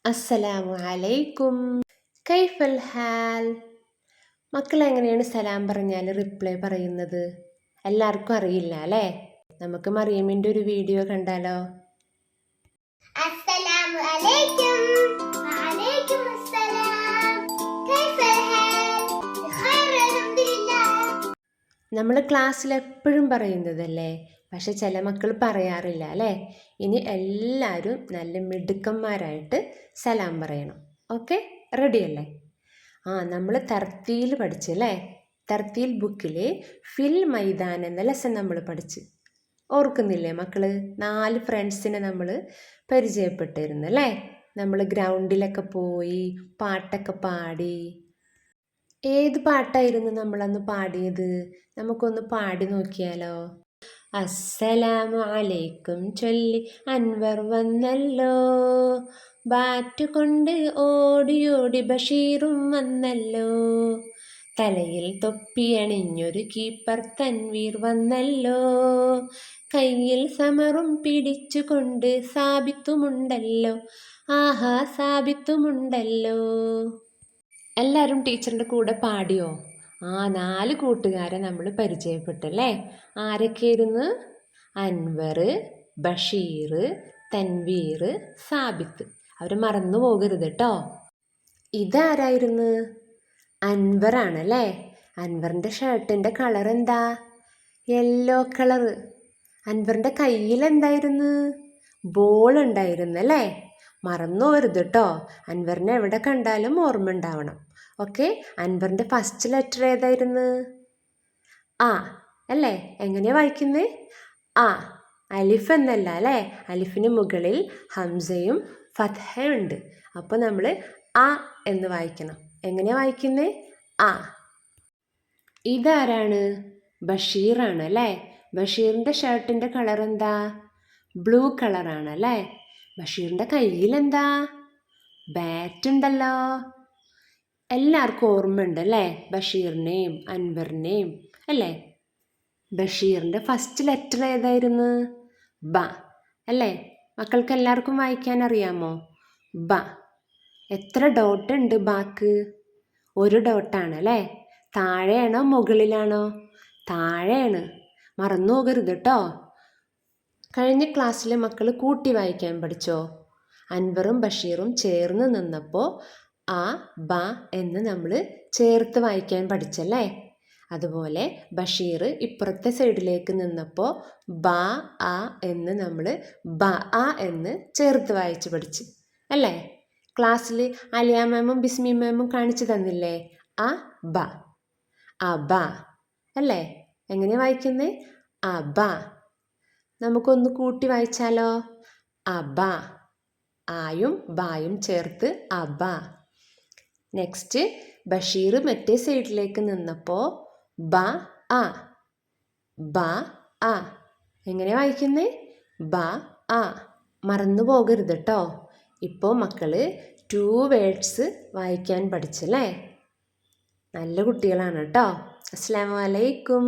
അസ്സലാമു അലൈക്കും. കൈഫൽ ഹാൽ. മക്കൾ എങ്ങനെയാണ് സലാം പറഞ്ഞാൽ റിപ്ലൈ പറയുന്നത്? എല്ലാവർക്കും അറിയില്ല അല്ലേ? നമുക്ക് മറിയമ്മിൻ്റെ ഒരു വീഡിയോ കണ്ടാലോ? അസ്സലാമു അലൈക്കും. വഅലൈക്കും അസ്സലാം. കൈഫൽ ഹാൽ? ഖൈർ അൽഹംദുലില്ലാഹ്. നമ്മൾ ക്ലാസ്സിൽ എപ്പോഴും പറയുന്നതല്ലേ, പക്ഷെ ചില മക്കൾ പറയാറില്ല അല്ലേ? ഇനി എല്ലാവരും നല്ല മിടുക്കന്മാരായിട്ട് സലാം പറയണം. ഓക്കെ, റെഡിയല്ലേ? നമ്മൾ തർത്തീൽ പഠിച്ചല്ലേ? തർത്തീൽ ബുക്കിൽ ഫിൽ മൈദാൻ എന്ന ലെസൺ നമ്മൾ പഠിച്ച് ഓർക്കുന്നില്ലേ മക്കൾ? 4 ഫ്രണ്ട്സിനെ നമ്മൾ പരിചയപ്പെട്ടിരുന്നു അല്ലേ? നമ്മൾ ഗ്രൗണ്ടിലൊക്കെ പോയി പാട്ടൊക്കെ പാടി. ഏത് പാട്ടായിരുന്നു നമ്മളന്ന് പാടിയത്? നമുക്കൊന്ന് പാടി നോക്കിയാലോ? അസ്സലാമു അലൈക്കും ചൊല്ലി അൻവർ വന്നല്ലോ, ബാറ്റ് കൊണ്ട് ഓടി ബഷീറും വന്നല്ലോ, തലയിൽ തൊപ്പിയണിഞ്ഞൊരു കീപ്പർ തൻവീർ വന്നല്ലോ, കയ്യിൽ സമറും പിടിച്ചുകൊണ്ട് സാബിത്തുമുണ്ടല്ലോ, ആഹാ സാബിത്തുമുണ്ടല്ലോ. എല്ലാവരും ടീച്ചറിൻ്റെ കൂടെ പാടിയോ? 4 കൂട്ടുകാരെ നമ്മൾ പരിചയപ്പെട്ടല്ലേ? ആരൊക്കെയായിരുന്നു? അൻവർ, ബഷീർ, തൻവീർ, സാബിത്ത്. അവർ മറന്നു പോകരുത് കേട്ടോ. ഇതാരായിരുന്നു? അൻവറാണല്ലേ? അൻവറിൻ്റെ ഷർട്ടിൻ്റെ കളർ എന്താ? Yellow colour. അൻവറിൻ്റെ കയ്യിൽ എന്തായിരുന്നു? ബോൾ ഉണ്ടായിരുന്നല്ലേ? മറന്നു പോകരുത് കേട്ടോ. അൻവറിനെ എവിടെ കണ്ടാലും ഓർമ്മ ഉണ്ടാവണം. ഓക്കെ, അൻവറിൻ്റെ ഫസ്റ്റ് ലെറ്റർ ഏതായിരുന്നു? ആ അല്ലേ? എങ്ങനെയാണ് വായിക്കുന്നത്? ആ. അലിഫ് എന്നല്ല അല്ലേ? അലിഫിന് മുകളിൽ ഹംസയും ഫത്ഹയും ഉണ്ട്. അപ്പോൾ നമ്മൾ ആ എന്ന് വായിക്കണം. എങ്ങനെയാണ് വായിക്കുന്നത്? ആ. ഇതാരാണ്? ബഷീറാണ് അല്ലേ? ബഷീറിൻ്റെ ഷർട്ടിൻ്റെ കളർ എന്താ? ബ്ലൂ കളറാണ് അല്ലേ? ബഷീറിൻ്റെ കയ്യിലെന്താ? ബാറ്റ് ഉണ്ടല്ലോ. എല്ലാവർക്കും ഓർമ്മയുണ്ട് അല്ലേ? ബഷീറിനെയും അൻവറിനെയും അല്ലേ? ബഷീറിൻ്റെ ഫസ്റ്റ് ലെറ്റർ ഏതായിരുന്നു? ബ അല്ലേ? മക്കൾക്ക് എല്ലാവർക്കും വായിക്കാൻ അറിയാമോ? ബ. എത്ര ഡോട്ട് ഉണ്ട് ബാക്ക്? 1 ഡോട്ടാണ് അല്ലേ? താഴെയാണോ മുകളിലാണോ? താഴെയാണ്. മറന്നു പോകരുത് കേട്ടോ. കഴിഞ്ഞ ക്ലാസ്സിൽ മക്കൾ കൂട്ടി വായിക്കാൻ പഠിച്ചോ? അൻവറും ബഷീറും ചേർന്ന് നിന്നപ്പോൾ ആ ബ എന്ന് നമ്മൾ ചേർത്ത് വായിക്കാൻ പഠിച്ചല്ലേ? അതുപോലെ ബഷീർ ഇപ്പുറത്തെ സൈഡിലേക്ക് നിന്നപ്പോൾ ബ ആ എന്ന് നമ്മൾ ബ ആ എന്ന് ചേർത്ത് വായിച്ച് പഠിച്ച് അല്ലേ? ക്ലാസ്സിൽ അലിയ മാമും ബിസ്മി മാമും കാണിച്ചു തന്നില്ലേ? ആ ബ, ആ ബ അല്ലേ? എങ്ങനെ വായിക്കുന്നത്? ആ ബ. നമുക്കൊന്ന് കൂട്ടി വായിച്ചാലോ? അബ. ആയും ബായും ചേർത്ത് അബ. നെക്സ്റ്റ് ബഷീർ മറ്റേ സൈഡിലേക്ക് നിന്നപ്പോൾ ബ ആ, ബ ആ. എങ്ങനെ വായിക്കുന്നത്? ബ ആ. മറന്നു പോകരുത് കേട്ടോ. ഇപ്പോൾ മക്കൾ 2 വേർഡ്സ് വായിക്കാൻ പഠിച്ചല്ലേ? നല്ല കുട്ടികളാണ് കേട്ടോ. അസ്സലാമു അലൈക്കും.